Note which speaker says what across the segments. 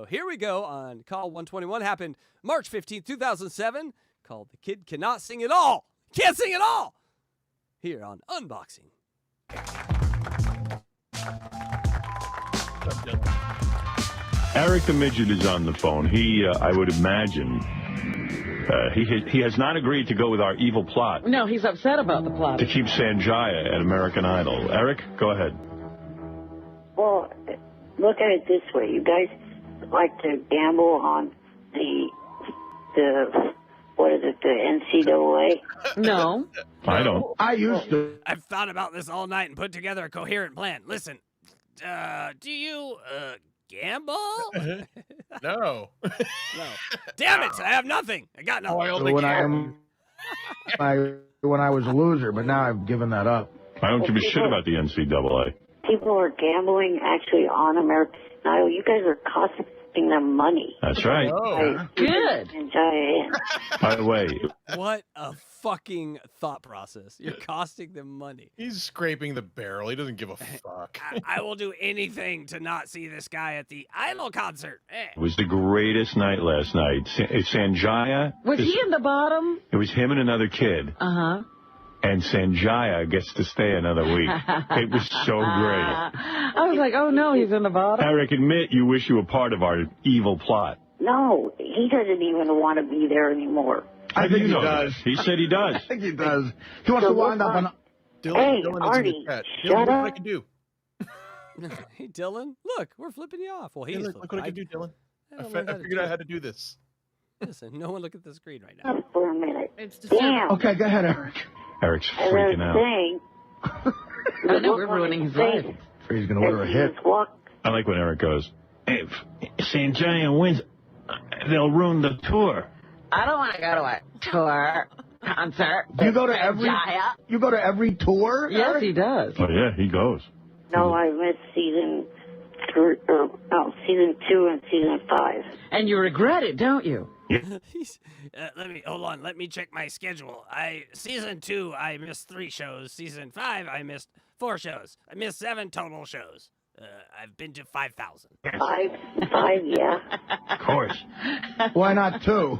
Speaker 1: here we go on Call 121. Happened March 15th, 2007. Called The Kid Cannot Sing At All. Can't sing at all. Here on Unboxing.
Speaker 2: Eric the Midget is on the phone. He, I would imagine, he has not agreed to go with our evil plot.
Speaker 3: No, he's upset about the plot.
Speaker 2: To keep Sanjaya at American Idol. Eric, go ahead.
Speaker 4: Well, look at it this way. You guys like to gamble on the what is it, the NCAA?
Speaker 3: No.
Speaker 2: I don't.
Speaker 5: I used to.
Speaker 1: I've thought about this all night and put together a coherent plan. Listen, do you gamble?
Speaker 6: No.
Speaker 1: No. Damn it! I have nothing. I got nothing.
Speaker 6: I only
Speaker 5: When I was a loser, but now I've given that up.
Speaker 2: I don't give a shit about the NCAA.
Speaker 4: People are gambling actually on American Idol. You guys are costing them money.
Speaker 2: That's right.
Speaker 6: Oh.
Speaker 3: Good.
Speaker 2: By the way,
Speaker 1: What a fucking thought process. You're costing them money.
Speaker 6: He's scraping the barrel. He doesn't give a fuck.
Speaker 1: I will do anything to not see this guy at the Idol concert.
Speaker 2: it was the greatest night last night. Sanjaya.
Speaker 3: Was he in the bottom?
Speaker 2: It was him and another kid.
Speaker 3: Uh-huh.
Speaker 2: And Sanjaya gets to stay another week. It was so great.
Speaker 3: I was like, oh, no, he's in the bottom.
Speaker 2: Eric, admit you wish you were part of our evil plot.
Speaker 4: No, he doesn't even want to be there anymore.
Speaker 5: I think he
Speaker 2: know
Speaker 5: does.
Speaker 2: that? He said he does.
Speaker 5: I think he does. He wants to wind up on.
Speaker 4: Hey,
Speaker 6: Dylan
Speaker 4: Artie,
Speaker 6: is in the chat.
Speaker 4: shut
Speaker 6: Dylan, look
Speaker 4: up.
Speaker 6: what I can do.
Speaker 1: Hey, Dylan, look, we're flipping you off. Well, he's
Speaker 6: Dylan,
Speaker 1: flipping.
Speaker 6: look what I can do, Dylan.
Speaker 1: I
Speaker 6: I
Speaker 1: don't know how to
Speaker 6: figured
Speaker 1: do
Speaker 6: out how to do this.
Speaker 1: Listen, no one look at the screen right now.
Speaker 4: Up for a minute.
Speaker 3: It's
Speaker 4: Damn.
Speaker 5: Okay, go ahead, Eric.
Speaker 2: Eric's
Speaker 4: As I
Speaker 2: freaking
Speaker 4: was
Speaker 2: out.
Speaker 4: saying,
Speaker 3: I know, we're ruining his life.
Speaker 5: He's going to order a hit.
Speaker 2: I like when Eric goes, if Sanjaya wins, they'll ruin the tour.
Speaker 3: I don't want to go to a tour concert.
Speaker 5: You go to every.
Speaker 3: Sanjaya.
Speaker 5: You go to every tour.
Speaker 3: Yes,
Speaker 5: Eric?
Speaker 3: he does.
Speaker 2: Oh, yeah, he goes.
Speaker 4: No, I missed season 2 and season 5.
Speaker 3: And you regret it, don't you?
Speaker 1: Hold on. Let me check my schedule. Season 2, I missed 3 shows. Season 5, I missed 4 shows. I missed 7 total shows. I've been to 5,000.
Speaker 4: 5, yeah.
Speaker 2: Of course.
Speaker 5: Why not 2?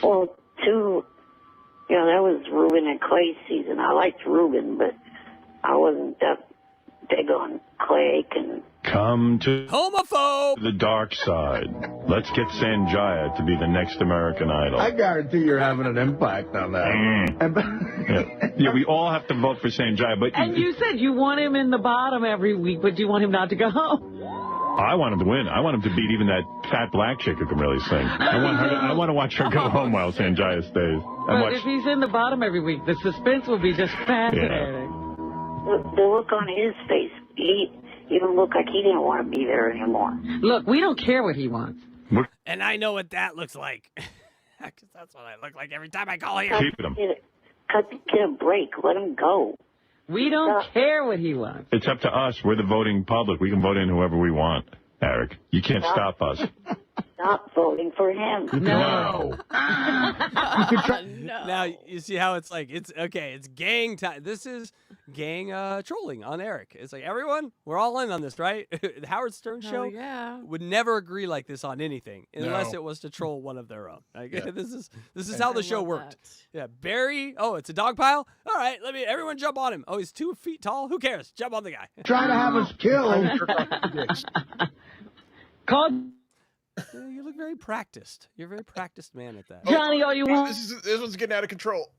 Speaker 4: Well, 2, that was Ruben and Clay's season. I liked Ruben, but I wasn't that big on Clay and...
Speaker 2: Come to
Speaker 1: Homophobe!
Speaker 2: the dark side. Let's get Sanjaya to be the next American Idol.
Speaker 5: I guarantee you're having an impact on that.
Speaker 2: Yeah, we all have to vote for Sanjaya, but
Speaker 3: And you said you want him in the bottom every week, but you want him not to go home.
Speaker 2: I want him to win. I want him to beat even that fat black chick who can really sing. I want to watch her go home while Sanjaya stays.
Speaker 3: But if he's in the bottom every week, the suspense will be just fascinating.
Speaker 4: The look on his face, he even looked like he didn't want to be there anymore.
Speaker 3: Look, we don't care what he wants.
Speaker 1: And I know what that looks like. 'Cause that's what I look like every time I call here.
Speaker 2: Keep him.
Speaker 4: Cut the kid a break. Let him go.
Speaker 3: We don't care what he wants.
Speaker 2: It's up to us. We're the voting public. We can vote in whoever we want, Eric. You can't stop us.
Speaker 4: Stop voting for him.
Speaker 3: No.
Speaker 1: Now, you see how it's like, it's gang time. This is gang trolling on Eric. It's like, everyone, we're all in on this, right? The Howard Stern show would never agree like this on anything unless it was to troll one of their own. Like, This is how the show worked. Yeah, Barry, it's a dog pile? All right, everyone jump on him. Oh, he's 2 feet tall? Who cares? Jump on the guy.
Speaker 5: Trying to have us killed.
Speaker 3: Call
Speaker 1: You look very practiced. You're a very practiced man at that.
Speaker 3: Johnny all you want.
Speaker 6: This one's getting out of control.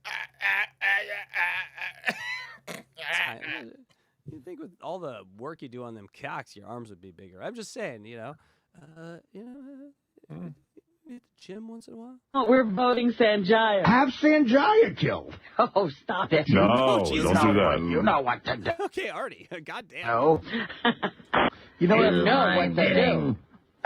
Speaker 1: You think with all the work you do on them cocks, your arms would be bigger. I'm just saying, gym once in a while.
Speaker 3: Oh, we're voting Sanjaya.
Speaker 5: Have Sanjaya killed.
Speaker 3: Oh, stop it.
Speaker 2: No,
Speaker 1: Jesus.
Speaker 2: don't do that.
Speaker 5: You know what to do.
Speaker 1: Okay, Artie. Goddamn.
Speaker 5: No. You know what to do.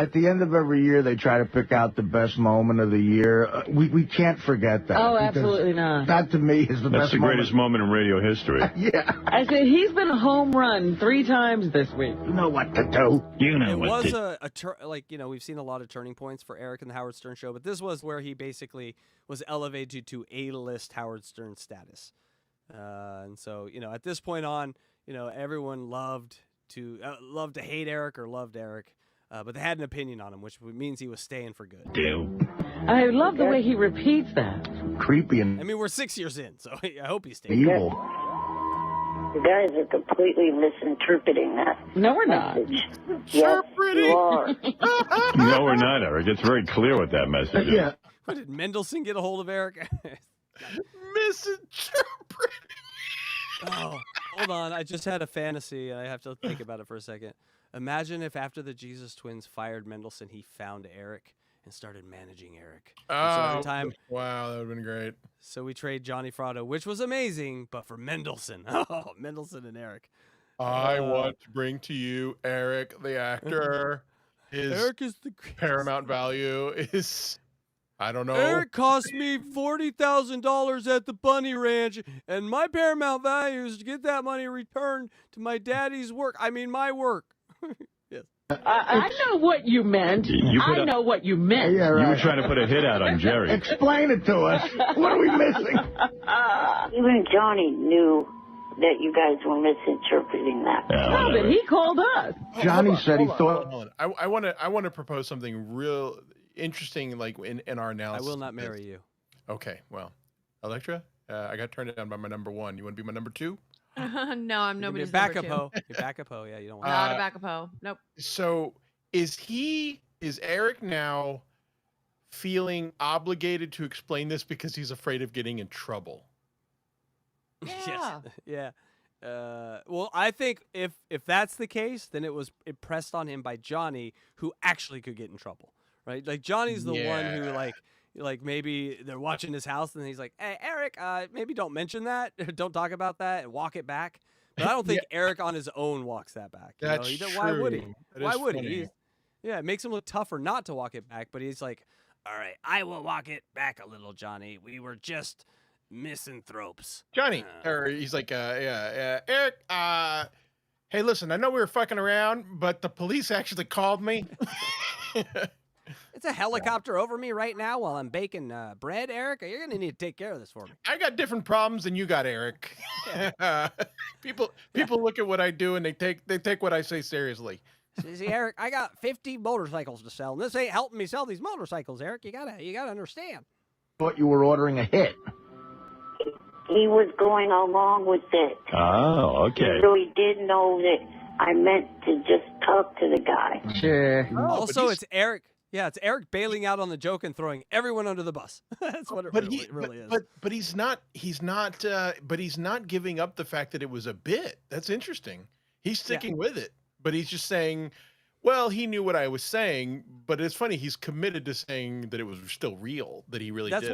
Speaker 5: At the end of every year, they try to pick out the best moment of the year. We can't forget that.
Speaker 3: Oh, absolutely not.
Speaker 5: That, to me, is the
Speaker 2: That's
Speaker 5: best
Speaker 2: the greatest moment in radio history.
Speaker 5: Yeah.
Speaker 3: I said he's been a home run 3 times this week.
Speaker 5: You know what to do.
Speaker 2: You know
Speaker 1: It
Speaker 2: what
Speaker 1: was
Speaker 2: to...
Speaker 1: we've seen a lot of turning points for Eric in the Howard Stern show, but this was where he basically was elevated to A-list Howard Stern status. And so, at this point on, everyone loved to hate Eric or loved Eric. but they had an opinion on him, which means he was staying for good.
Speaker 3: I love the way he repeats that.
Speaker 5: Creepy and
Speaker 1: I mean, we're 6 years in, so I hope he stays.
Speaker 5: evil.
Speaker 4: You guys are completely misinterpreting that.
Speaker 3: No, we're not.
Speaker 4: Message. Yes, you are.
Speaker 2: No, we're not, Eric. It's very clear what that message is.
Speaker 5: Yeah.
Speaker 1: What, did Mendelsohn get a hold of Eric?
Speaker 6: Misinterpret.
Speaker 1: Oh, hold on. I just had a fantasy, and I have to think about it for a second. Imagine if after the Jesus twins fired Mendelsohn, he found Eric and started managing Eric. And so every time,
Speaker 6: Wow, that would have been great.
Speaker 1: so we trade Johnny Frotto, which was amazing, but for Mendelsohn. Oh, Mendelsohn and Eric.
Speaker 6: I want to bring to you Eric, the actor. His
Speaker 1: Eric is the
Speaker 6: paramount value is, I don't know.
Speaker 1: Eric cost me $40,000 at the Bunny Ranch, and my paramount value is to get that money returned to my daddy's work. I mean, my work. Yes.
Speaker 3: I know what you meant. I know what you meant.
Speaker 5: Yeah,
Speaker 2: You
Speaker 5: right.
Speaker 2: were trying to put a hit out on Jerry.
Speaker 5: Explain it to us. What are we missing?
Speaker 4: Even Johnny knew that you guys were misinterpreting that.
Speaker 3: No, but he called us.
Speaker 5: Johnny said he
Speaker 6: Hold
Speaker 5: thought.
Speaker 6: on. I want to propose something real interesting, like in our
Speaker 1: I
Speaker 6: analysis.
Speaker 1: will not
Speaker 6: of this.
Speaker 1: marry you.
Speaker 6: Okay, well, Electra, I got turned down by my number one. You want to be my number two?
Speaker 7: No, I'm nobody's
Speaker 1: Backup
Speaker 7: number
Speaker 1: hoe. You're backup hoe. Yeah, you don't want
Speaker 7: Not a backup hoe. Nope.
Speaker 6: So is Eric now feeling obligated to explain this because he's afraid of getting in trouble?
Speaker 7: Yeah.
Speaker 1: Yes. Yeah. Well, I think if that's the case, then it pressed on him by Johnny, who actually could get in trouble, right? Like Johnny's the one who like maybe they're watching his house and he's like, "Hey, Eric, maybe don't mention that, don't talk about that, and walk it back." But I don't think Eric on his own walks that back. You
Speaker 6: That's
Speaker 1: know? Why would he?
Speaker 6: true. That
Speaker 1: Why
Speaker 6: is
Speaker 1: would
Speaker 6: funny.
Speaker 1: he? Yeah, it makes him look tougher not to walk it back. But he's like, "All right, I will walk it back a little, Johnny. We were just misanthropes."
Speaker 6: Johnny, or he's like, Eric, hey, listen, I know we were fucking around, but the police actually called me.
Speaker 1: It's a helicopter over me right now while I'm baking bread, Eric. You're gonna need to take care of this for me.
Speaker 6: I got different problems than you got, Eric. People look at what I do and they take what I say seriously.
Speaker 1: See, Eric, I got 50 motorcycles to sell, and this ain't helping me sell these motorcycles, Eric. You gotta understand.
Speaker 5: Thought you were ordering a hit.
Speaker 4: He was going along with it.
Speaker 2: Oh, okay.
Speaker 4: So he did know that I meant to just talk to the guy.
Speaker 3: Sure.
Speaker 1: Also, it's Eric. Yeah, it's Eric bailing out on the joke and throwing everyone under the bus. That's what it really is.
Speaker 6: But he's not giving up the fact that it was a bit. That's interesting. He's sticking with it, but he's just saying, well, he knew what I was saying, but it's funny. He's committed to saying that it was still real, that he really did.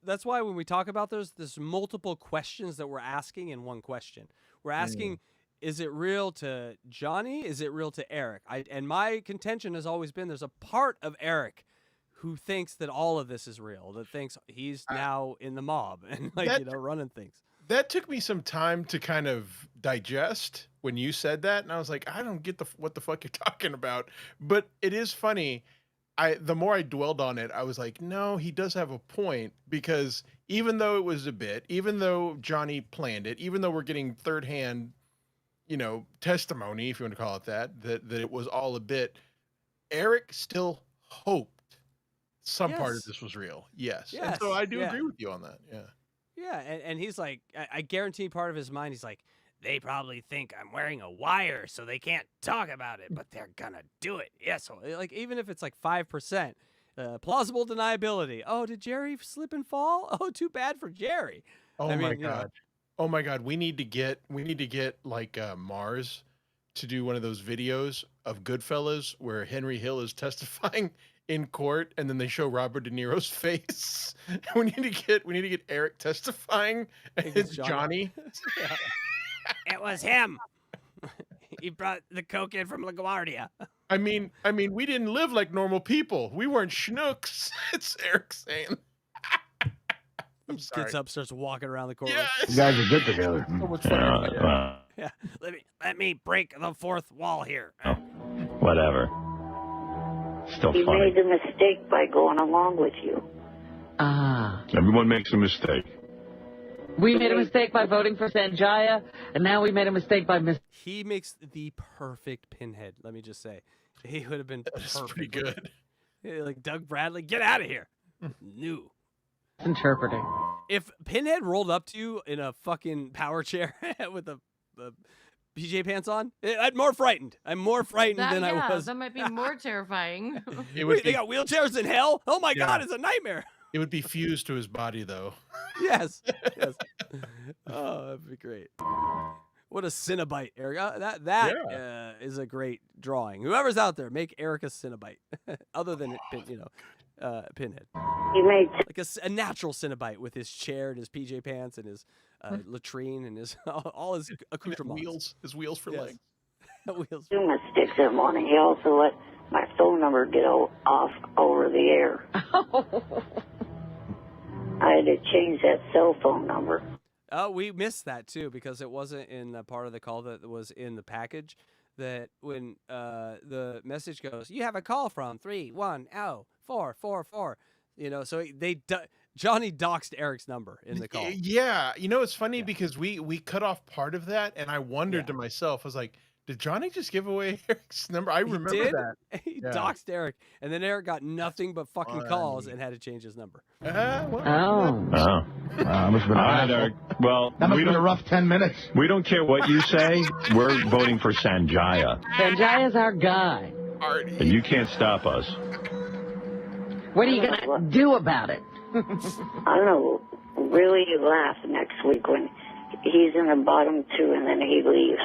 Speaker 1: That's why when we talk about there's multiple questions that we're asking in one question. We're asking, is it real to Johnny? Is it real to Eric? And my contention has always been there's a part of Eric who thinks that all of this is real, that thinks he's now in the mob and running things.
Speaker 6: That took me some time to kind of digest when you said that, and I was like, I don't get what the fuck you're talking about. But it is funny. The more I dwelled on it, I was like, no, he does have a point, because even though it was a bit, even though Johnny planned it, even though we're getting third-hand, testimony, if you want to call it that it was all a bit, Eric still hoped some part of this was real. Yes. And so I do agree with you on that. Yeah.
Speaker 1: Yeah, and he's like, I guarantee part of his mind, he's like, they probably think I'm wearing a wire, so they can't talk about it, but they're gonna do it. Yeah, so like even if it's like 5%, plausible deniability. Oh, did Jerry slip and fall? Oh, too bad for Jerry.
Speaker 6: Oh my God. Oh my God. We need to get like Mars to do one of those videos of Goodfellas where Henry Hill is testifying in court, and then they show Robert De Niro's face. we need to get Eric testifying as Johnny.
Speaker 1: Yeah. It was him. He brought the coke in from LaGuardia.
Speaker 6: I mean, we didn't live like normal people. We weren't schnooks. It's Eric saying. I'm sorry.
Speaker 1: Gets up, starts walking around the courtroom.
Speaker 6: Yes.
Speaker 5: You guys are good together.
Speaker 6: So much fun.
Speaker 1: Yeah. Let me break the fourth wall here.
Speaker 2: Whatever. Still
Speaker 4: He
Speaker 2: funny.
Speaker 4: made the mistake by going along with you.
Speaker 2: Everyone makes a mistake.
Speaker 3: We made a mistake by voting for Sanjaya, and now we made a mistake by
Speaker 1: He makes the perfect pinhead, let me just say. He would have been
Speaker 6: That's
Speaker 1: perfect.
Speaker 6: pretty good.
Speaker 1: Yeah, like Doug Bradley, get out of here. New.
Speaker 3: Interpreting.
Speaker 1: If Pinhead rolled up to you in a fucking power chair with a PJ pants on, I'm more frightened. I'm more frightened than I was.
Speaker 7: That might be more terrifying.
Speaker 1: Wait, they got wheelchairs in hell? Oh my God, it's a nightmare.
Speaker 6: It would be fused to his body, though.
Speaker 1: Yes. Oh, that'd be great. What a Cinnabite, Eric. That is a great drawing. Whoever's out there, make Eric a Cinnabite. Other than Pinhead.
Speaker 4: You made
Speaker 1: like a natural Cinnabite with his chair and his PJ pants and his latrine and his all his accoutrements.
Speaker 6: His wheels for legs.
Speaker 1: Wheels.
Speaker 4: two mistakes that morning. He also let my phone number get off over the air. I had to change that cell phone number.
Speaker 1: Oh, we missed that too because it wasn't in the part of the call that was in the package. That when the message goes, you have a call from 310-444. So Johnny doxed Eric's number in the call.
Speaker 6: Yeah, it's funny because we cut off part of that, and I wondered to myself, I was like, did Johnny just give away Eric's number? I remember that.
Speaker 1: He doxed Eric, and then Eric got nothing but fucking calls and had to change his number.
Speaker 5: Must have been
Speaker 2: All right, Eric. Well,
Speaker 5: that must have been a rough 10 minutes.
Speaker 2: We don't care what you say. We're voting for Sanjaya.
Speaker 3: Sanjaya's our guy.
Speaker 2: And you can't stop us.
Speaker 3: What are you going to do about it?
Speaker 4: I don't know. Really laugh next week when he's in the bottom two and then he leaves.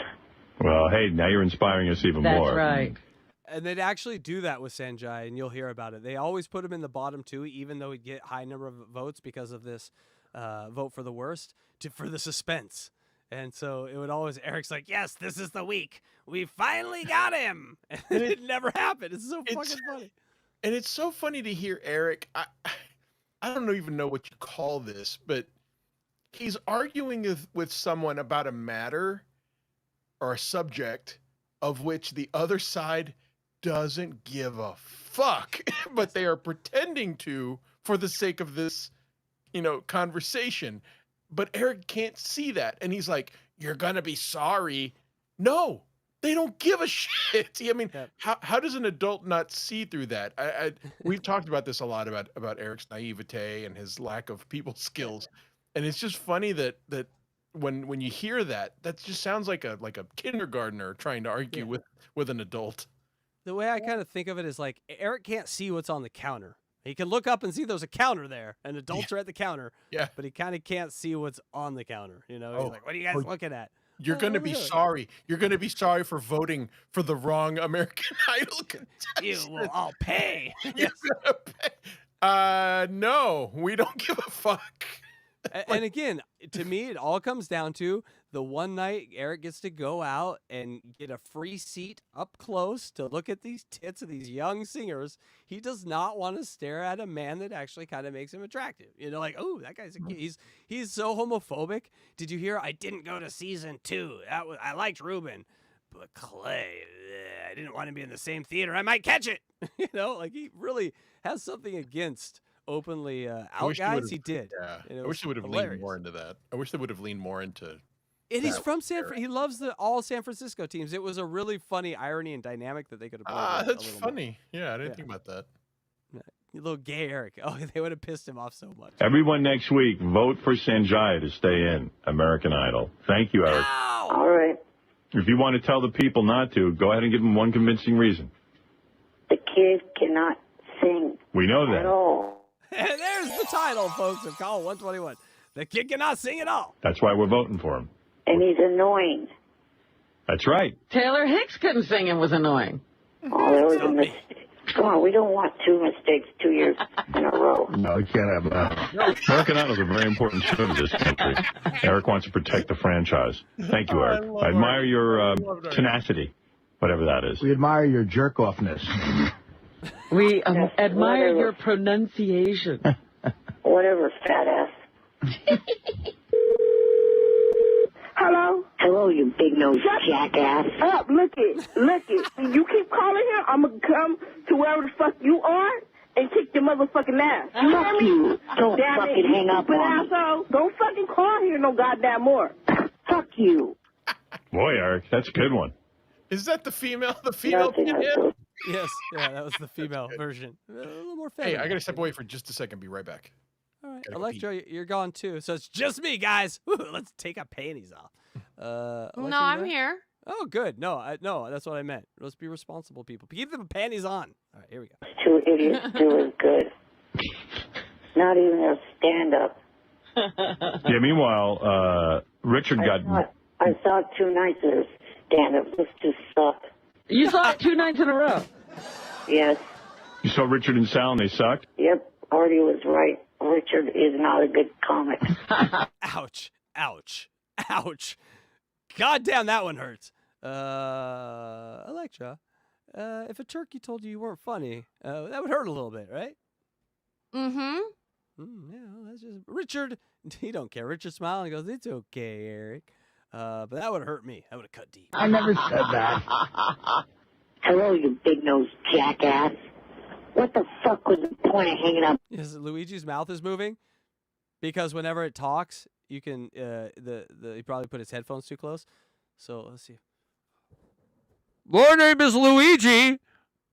Speaker 2: Well, hey, now you're inspiring us even more.
Speaker 3: That's right.
Speaker 1: And they'd actually do that with Sanjay, and you'll hear about it. They always put him in the bottom two, even though he'd get high number of votes because of this vote for the worst, for the suspense. And so it would always, Eric's like, yes, this is the week. We finally got him. And it never happened. It's so fucking funny.
Speaker 6: And it's so funny to hear Eric. I don't even know what you call this, but he's arguing with someone about a matter or a subject of which the other side doesn't give a fuck, but they are pretending to for the sake of this, conversation. But Eric can't see that. And he's like, you're going to be sorry. No, they don't give a shit. I mean, how does an adult not see through that? We've talked about this a lot about Eric's naivete and his lack of people skills. And it's just funny that when you hear that just sounds like a kindergartner trying to argue with an adult.
Speaker 1: The way I kind of think of it is like Eric can't see what's on the counter. He can look up and see there's a counter there, and adults are at the counter. Yeah, but he kind of can't see what's on the counter. He's like, "What are you guys looking at?"
Speaker 6: You're going to be sorry. You're going to be sorry for voting for the wrong American Idol contestant.
Speaker 1: You will all pay.
Speaker 6: You're gonna pay. No, we don't give a fuck.
Speaker 1: And again, to me, it all comes down to the one night Eric gets to go out and get a free seat up close to look at these tits of these young singers. He does not want to stare at a man that actually kind of makes him attractive. Like, oh, that guy's he's so homophobic. Did you hear? I didn't go to season 2. I liked Ruben, but Clay, I didn't want to be in the same theater. I might catch it. Like he really has something against openly out guys. He did.
Speaker 6: Yeah. I wish they would have leaned more into that. I wish they would have leaned more into.
Speaker 1: And he's from he loves all San Francisco teams. It was a really funny irony and dynamic that they could have played.
Speaker 6: That's funny. More. Yeah, I didn't think about that.
Speaker 1: You little gay Eric. Oh, they would have pissed him off so much.
Speaker 2: Everyone next week, vote for Sanjaya to stay in American Idol. Thank you, Eric.
Speaker 1: Ow!
Speaker 4: All right.
Speaker 2: If you want to tell the people not to, go ahead and give them one convincing reason.
Speaker 4: The kid cannot sing.
Speaker 2: We know that.
Speaker 4: At all.
Speaker 1: And there's the title, folks, of Call 121. The kid cannot sing at all.
Speaker 2: That's why we're voting for him.
Speaker 4: And he's annoying.
Speaker 2: That's right.
Speaker 3: Taylor Hicks couldn't sing and was annoying.
Speaker 4: Oh, that was a mistake. Come on, we don't want 2 mistakes 2 years in a row.
Speaker 5: No, you can't have that.
Speaker 2: American Idol is a very important show to this country. Eric wants to protect the franchise. Thank you, Eric. I admire your tenacity, whatever that is.
Speaker 5: We admire your jerk-offness.
Speaker 3: We admire your pronunciation.
Speaker 4: Whatever, fat ass.
Speaker 8: Hello?
Speaker 4: Hello, you big-nosed jackass.
Speaker 8: Up, look it. You keep calling here, I'm going to come to wherever the fuck you are and kick your motherfucking ass. You hear
Speaker 4: Fuck
Speaker 8: me?
Speaker 4: you. Don't
Speaker 8: Damn
Speaker 4: fucking hang up
Speaker 8: stupid
Speaker 4: on me.
Speaker 8: asshole. Don't fucking call here no goddamn more.
Speaker 4: Fuck you.
Speaker 2: Boy, Eric, that's a good one.
Speaker 6: Is that the female?
Speaker 4: Nothing.
Speaker 1: Yes, yeah, that was the female version. A little more feminine.
Speaker 6: Hey, I gotta step away for just a second. Be right back.
Speaker 1: All right, Electra, you're gone too. So it's just me, guys. Ooh, let's take our panties off. Electra,
Speaker 7: No, I'm here.
Speaker 1: Oh, good. No, no, that's what I meant. Let's be responsible people. Keep the panties on. All right, here we go.
Speaker 4: Two idiots doing good. Not even a stand-up.
Speaker 2: Yeah, meanwhile, Richard
Speaker 4: I saw 2 nights of stand-up. This just sucked.
Speaker 3: You saw it 2 nights in a row?
Speaker 4: Yes.
Speaker 2: You saw Richard and Sal and they sucked?
Speaker 4: Yep, Artie was right. Richard is not a good comic.
Speaker 1: Ouch. Ouch. Ouch. God damn, that one hurts. Electra, if a turkey told you weren't funny, that would hurt a little bit, right?
Speaker 7: Mm-hmm.
Speaker 1: Yeah, well, that's just Richard. He don't care. Richard smiled and goes, "It's okay, Eric." But that would have hurt me. That would have cut deep.
Speaker 5: I never said that.
Speaker 4: Hello, you big-nosed jackass. What the fuck was the point of hanging up?
Speaker 1: Yes, Luigi's mouth is moving because whenever it talks, you can he probably put his headphones too close. So let's see. My name is Luigi,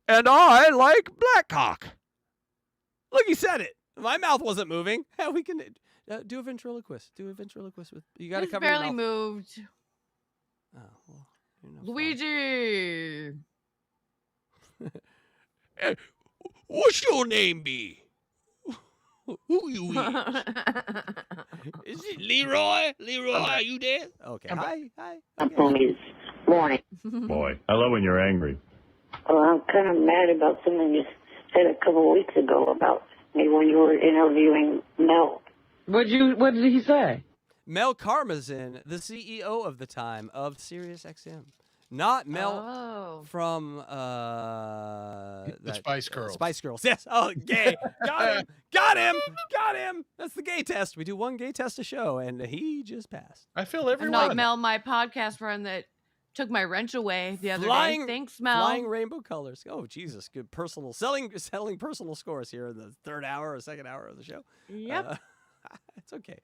Speaker 1: and I like Blackcock. Look, he said it. My mouth wasn't moving. Yeah, we can do a ventriloquist. Do a ventriloquist with you. Got to cover
Speaker 7: barely
Speaker 1: your mouth.
Speaker 7: moved.
Speaker 1: Oh, well, you're not
Speaker 7: Luigi.
Speaker 1: What's your name be? Who you is? Is it Leroy? Leroy, are you there? Okay. Hi.
Speaker 4: Up on his morning.
Speaker 2: Boy, I love when you're angry.
Speaker 4: Well, I'm kind of mad about something you said a couple of weeks ago about me when you were interviewing Mel.
Speaker 3: What did he say?
Speaker 1: Mel Karmazin, the CEO of the time of Sirius XM. Not Mel from
Speaker 6: the Spice Girls.
Speaker 1: Spice Girls. Yes. Oh, gay. Got him. Got him. Got him. That's the gay test. We do one gay test a show, and he just passed.
Speaker 6: I feel everyone.
Speaker 7: Not Mel, my podcast friend that took my wrench away the other day. Thanks, Mel.
Speaker 1: Flying rainbow colors. Oh, Jesus. Good personal. Selling personal scores here in the third hour or second hour of the show.
Speaker 7: Yep.
Speaker 1: It's okay.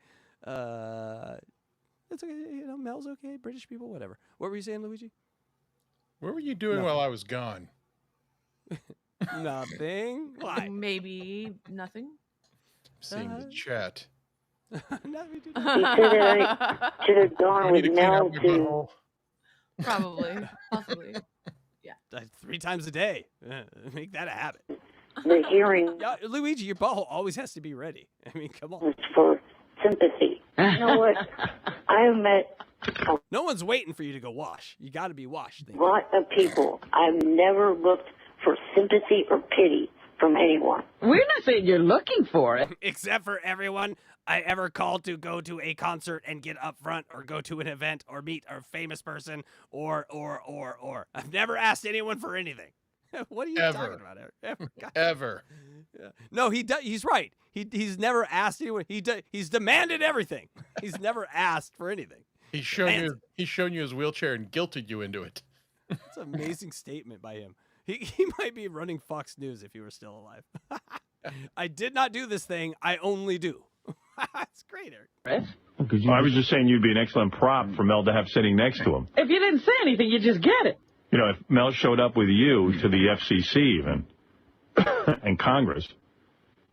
Speaker 1: It's okay. You know, Mel's okay. British people, whatever. What were you saying, Luigi?
Speaker 6: What were you doing while I was gone?
Speaker 1: Nothing. Why?
Speaker 7: Maybe nothing.
Speaker 6: Seeing the chat.
Speaker 1: Nothing.
Speaker 4: He said that I should have gone with Mel to...
Speaker 7: Probably. Possibly. Yeah.
Speaker 1: 3 times a day. Make that a habit.
Speaker 4: The hearing...
Speaker 1: Yeah, Luigi, your butthole always has to be ready. I mean, come on.
Speaker 4: ...for sympathy. You know what? I have met...
Speaker 1: No one's waiting for you to go wash. You got to be washed.
Speaker 4: A lot of people. I've never looked for sympathy or pity from anyone.
Speaker 3: We're not saying you're looking for it.
Speaker 1: Except for everyone I ever called to go to a concert and get up front or go to an event or meet a famous person or. I've never asked anyone for anything. What are you talking about, Eric?
Speaker 6: Ever.
Speaker 1: Yeah. No, he's right. He's never asked anyone. He's demanded everything. He's never asked for anything.
Speaker 6: He's shown you his wheelchair and guilted you into it.
Speaker 1: That's an amazing statement by him. He might be running Fox News if he were still alive. I did not do this thing. I only do. That's great, Eric.
Speaker 2: Well, I was just saying you'd be an excellent prop for Mel to have sitting next to him.
Speaker 3: If you didn't say anything, you just get it.
Speaker 2: You know, if Mel showed up with you to the FCC even, and Congress,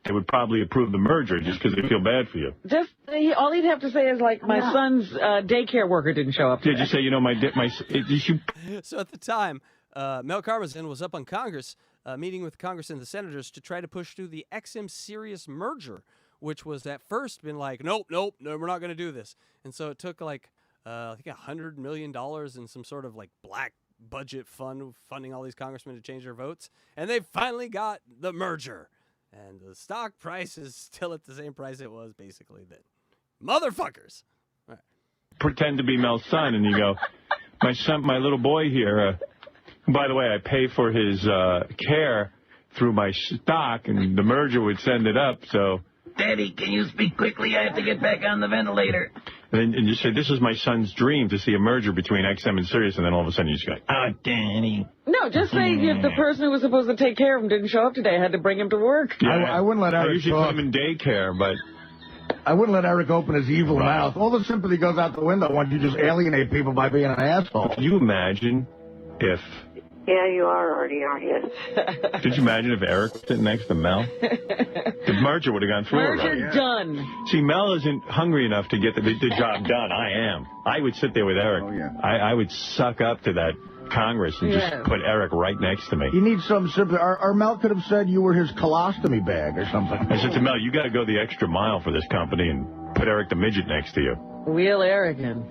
Speaker 2: they would probably approve the merger just because they feel bad for you.
Speaker 3: Just all he'd have to say is like, my son's daycare worker didn't show up today.
Speaker 2: Did you say, you know,
Speaker 1: So at the time, Mel Karmazin was up on Congress, meeting with Congress and the senators to try to push through the XM Sirius merger, which was at first been like, nope, no, we're not going to do this. And so it took like, I think $100 million in some sort of like black budget fund funding all these congressmen to change their votes. And they finally got the merger. And the stock price is still at the same price it was basically then. Motherfuckers. All right.
Speaker 2: Pretend to be Mel's son, and you go, my son, my little boy here, by the way, I pay for his care through my stock, and the merger would send it up, so...
Speaker 9: Daddy, can you speak quickly? I have to get back on the ventilator.
Speaker 2: And you say, this is my son's dream to see a merger between XM and Sirius, and then all of a sudden you just go,
Speaker 9: oh, Daddy.
Speaker 3: No, just say if the person who was supposed to take care of him didn't show up today, I had to bring him to work.
Speaker 2: Yeah,
Speaker 5: I wouldn't let Eric
Speaker 2: I usually
Speaker 5: talk.
Speaker 2: put him in daycare, but...
Speaker 5: I wouldn't let Eric open his evil mouth. All the sympathy goes out the window once you just alienate people by being an asshole.
Speaker 2: Can you imagine if
Speaker 4: Yeah, you are already, aren't you?
Speaker 2: Could you imagine if Eric was sitting next to Mel? The merger would have gone through already.
Speaker 3: Merger's done.
Speaker 2: See, Mel isn't hungry enough to get the job done. I am. I would sit there with Eric.
Speaker 5: Oh, yeah.
Speaker 2: I would suck up to that Congress and just put Eric right next to me.
Speaker 5: You need some sympathy. Or Mel could have said you were his colostomy bag or something.
Speaker 2: I said to Mel, you got to go the extra mile for this company and put Eric the midget next to you.
Speaker 3: Wheel Eric in.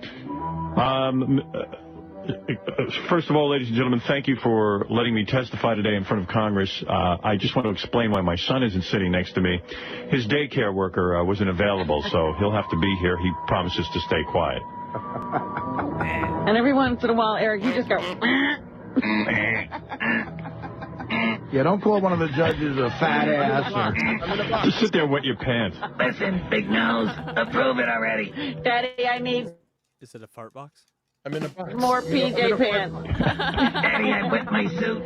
Speaker 2: First of all, ladies and gentlemen, thank you for letting me testify today in front of Congress. I just want to explain why my son isn't sitting next to me. His daycare worker wasn't available, so he'll have to be here. He promises to stay quiet.
Speaker 3: And every once in a while, Eric, you just go...
Speaker 5: Yeah, don't call one of the judges a fat ass. Or...
Speaker 2: Just sit there and wet your pants.
Speaker 9: Listen, big nose, approve it already.
Speaker 3: Daddy, I need...
Speaker 1: Is it a fart box?
Speaker 6: I'm in a box.
Speaker 3: More PJ pants.
Speaker 9: Daddy, I wet my suit.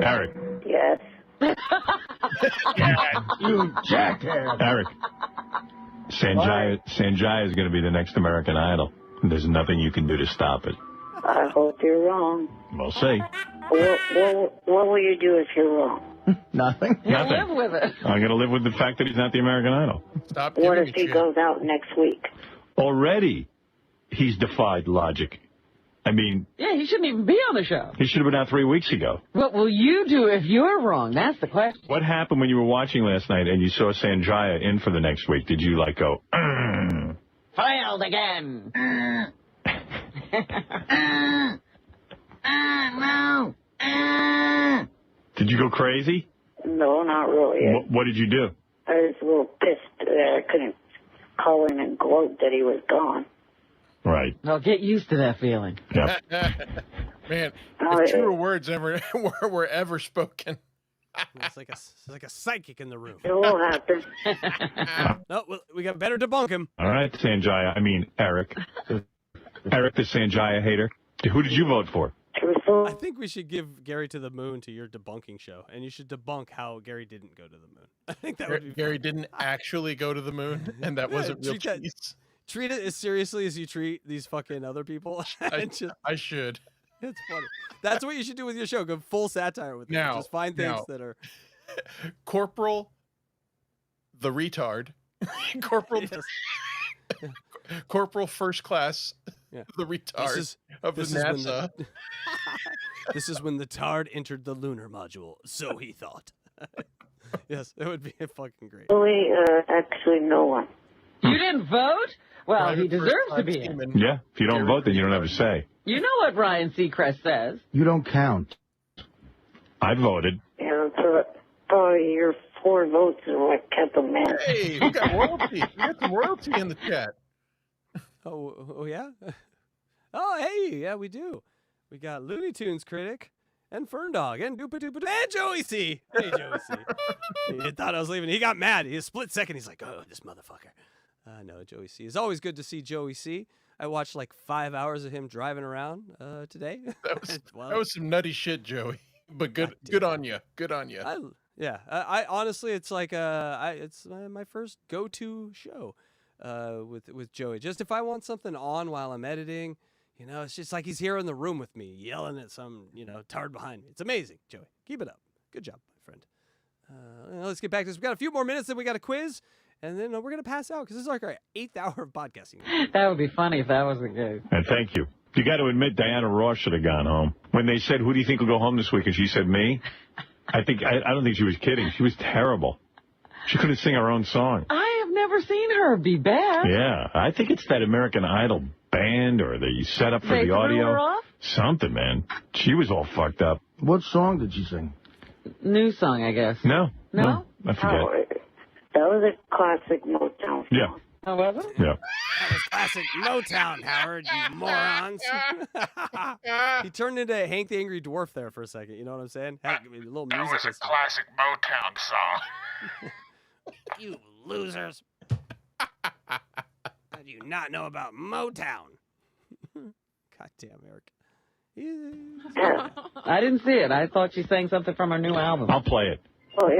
Speaker 2: Eric.
Speaker 4: Yes.
Speaker 5: You jackass.
Speaker 2: Eric. Sanjaya is going to be the next American Idol. There's nothing you can do to stop it.
Speaker 4: I hope you're wrong.
Speaker 2: We'll see.
Speaker 4: What will you do if you're wrong?
Speaker 5: Nothing.
Speaker 2: Nothing.
Speaker 3: Live with it.
Speaker 2: I'm going to live with the fact that he's not the American Idol.
Speaker 6: Stop.
Speaker 4: What
Speaker 6: giving
Speaker 4: if
Speaker 6: me
Speaker 4: he
Speaker 6: shit.
Speaker 4: goes out next week?
Speaker 2: Already, he's defied logic. I mean...
Speaker 3: Yeah, he shouldn't even be on the show.
Speaker 2: He should have been out 3 weeks ago.
Speaker 3: What will you do if you're wrong? That's the question.
Speaker 2: What happened when you were watching last night and you saw Sanjaya in for the next week? Did you, like, go...
Speaker 3: Failed again.
Speaker 9: No.
Speaker 2: Did you go crazy?
Speaker 4: No, not really.
Speaker 2: What did you do?
Speaker 4: I was a little pissed that I couldn't call him and gloat that he was gone.
Speaker 2: Right.
Speaker 3: Well, get used to that feeling.
Speaker 2: Yeah.
Speaker 6: Man, if truer words were ever spoken.
Speaker 1: It's like a psychic in the room.
Speaker 4: It will happen.
Speaker 1: No, we got better debunk him.
Speaker 2: All right, Sanjaya. I mean, Eric. Eric, the Sanjaya hater. Who did you vote for?
Speaker 1: I think we should give Gary to the Moon to your debunking show, and you should debunk how Gary didn't go to the moon. I think that would be
Speaker 6: Gary didn't actually go to the moon, and that wasn't real cheese.
Speaker 1: Treat it as seriously as you treat these fucking other people.
Speaker 6: I should.
Speaker 1: It's funny. That's what you should do with your show. Go full satire with it. Just find things that are...
Speaker 6: Corporal the retard. Corporal...
Speaker 1: Yes.
Speaker 6: Corporal First Class, the retard of the NASA.
Speaker 1: This is when the Tard entered the lunar module, so he thought. Yes, it would be fucking great.
Speaker 4: Actually, no one.
Speaker 3: You didn't vote? Well,
Speaker 6: Private
Speaker 3: he deserves to be in.
Speaker 2: Yeah, if you don't vote, then you don't have a say.
Speaker 3: You know what Ryan Seacrest says.
Speaker 5: You don't count.
Speaker 2: I voted.
Speaker 4: Yeah, probably your 4 votes is what kept him in.
Speaker 6: Hey, we got royalty. We got some royalty in the chat.
Speaker 1: Oh yeah? Oh, hey, yeah, we do. We got Looney Tunes critic and Fern Dog and Doopa Doopa and Joey C. Hey, Joey C. He thought I was leaving. He got mad. He a split second. He's like, oh, this motherfucker. No, Joey C. It's always good to see Joey C. I watched like 5 hours of him driving around today.
Speaker 6: That was some nutty shit, Joey. But good on you. Good on you.
Speaker 1: I honestly, it's like it's my first go-to show with Joey. Just if I want something on while I'm editing, it's just like he's here in the room with me, yelling at some tard behind me. It's amazing, Joey. Keep it up. Good job, my friend. Let's get back to this. We got a few more minutes, then we got a quiz, and then we're gonna pass out because this is like our 8th hour of podcasting.
Speaker 3: That would be funny if that was the case.
Speaker 2: And thank you. You got to admit, Diana Ross should have gone home. When they said, "Who do you think will go home this week?" and she said, "Me," I don't think she was kidding. She was terrible. She couldn't sing her own song.
Speaker 3: I have never seen her be bad.
Speaker 2: Yeah, I think it's that American Idol band or the setup for the audio.
Speaker 3: Her off?
Speaker 2: Something, man. She was all fucked up.
Speaker 5: What song did she sing?
Speaker 3: New song, I guess.
Speaker 2: No. I forget.
Speaker 4: Oh, that was a classic Motown song.
Speaker 2: Yeah.
Speaker 3: Oh, was it?
Speaker 2: Yeah.
Speaker 1: That was classic Motown, Howard, you morons. He turned into Hank the Angry Dwarf there for a second. You know what I'm saying? A little music.
Speaker 10: That was a classic Motown song.
Speaker 1: You losers. How do you not know about Motown? Goddamn, Eric.
Speaker 3: I didn't see it. I thought she sang something from her new album.
Speaker 2: I'll play it.
Speaker 4: Well,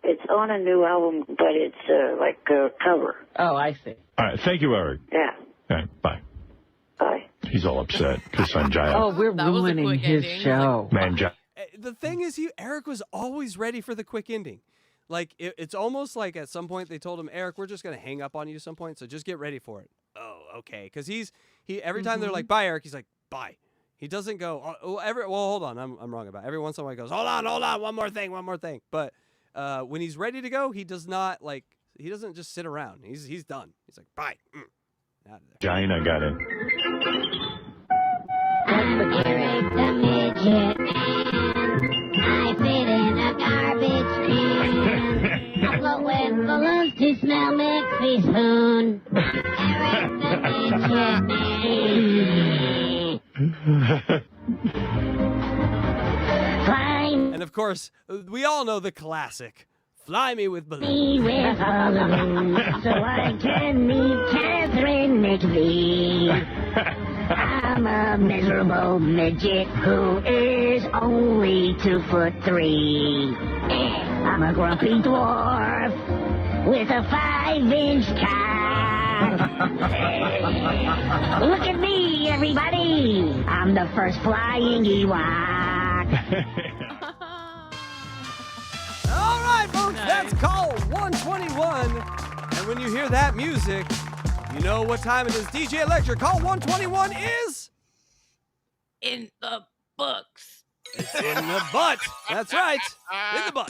Speaker 4: it's on a new album, but it's like a cover.
Speaker 3: Oh, I see.
Speaker 2: All right. Thank you, Eric.
Speaker 4: Yeah.
Speaker 2: All right. Bye.
Speaker 4: Bye.
Speaker 2: He He's all upset because Sanjaya.
Speaker 3: Oh, we're ruining his show.
Speaker 2: Man,
Speaker 1: the thing is, Eric was always ready for the quick ending. Like, it's almost like at some point they told him, Eric, we're just going to hang up on you some point, so just get ready for it. Oh, okay. Because every time they're like, bye, Eric, he's like, bye. He doesn't go, hold on, I'm wrong about it. Every once in a while he goes, hold on, one more thing. But when he's ready to go, he does not, like, he doesn't just sit around. He's done. He's like, bye. Out of there.
Speaker 2: Gina got it.
Speaker 11: Eric the midget man, I fit in a garbage can. I float with balloons to smell McPhee spoon. Eric the midget man. Fly
Speaker 1: and of course, we all know the classic. Fly me with balloons.
Speaker 11: me with balloons so I can meet Catherine McVie. I'm a miserable midget who is only 2'3". I'm a grumpy dwarf with a 5-inch cock. Look at me, everybody! I'm the first flying Ewok.
Speaker 1: All right, folks, that's call 121. And when you hear that music, you know what time it is. DJ Electra, call 121 is...
Speaker 7: In the books.
Speaker 1: It's in the butt. That's right. In the butt.